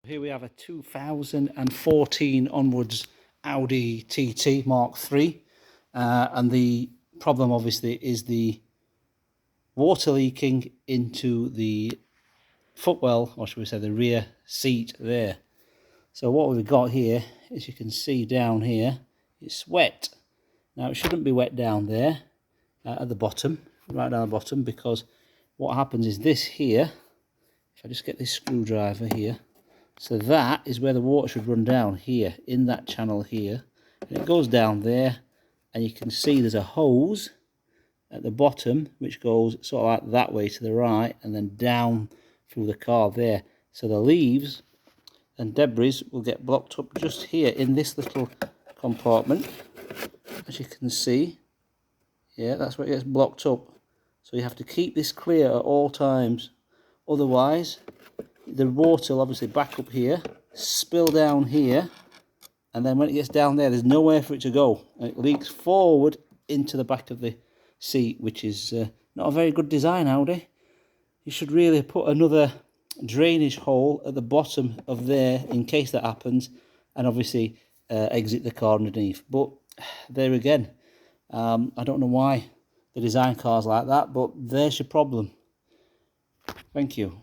Here we have a 2014 onwards Audi TT Mark III, and the problem obviously is the water leaking into the footwell, or should we say the rear seat there. So what we've got here, as you can see down here, it's wet. Now it shouldn't be wet down there at the bottom, right down the bottom, because what happens is this here, if I just get this screwdriver here, so that is where the water should run down here, in that channel here. And it goes down there, and you can see there's a hose at the bottom, which goes sort of like that way to the right, and then down through the car there. So the leaves and debris will get blocked up just here in this little compartment. As you can see, yeah, that's where it gets blocked up. So you have to keep this clear at all times. Otherwise, the water will obviously back up here, spill down here, and then when it gets down there, there's nowhere for it to go. And it leaks forward into the back of the seat, which is not a very good design, Audi. You should really put another drainage hole at the bottom of there in case that happens, and obviously exit the car underneath. But there again, I don't know why they design cars like that, but there's your problem. Thank you.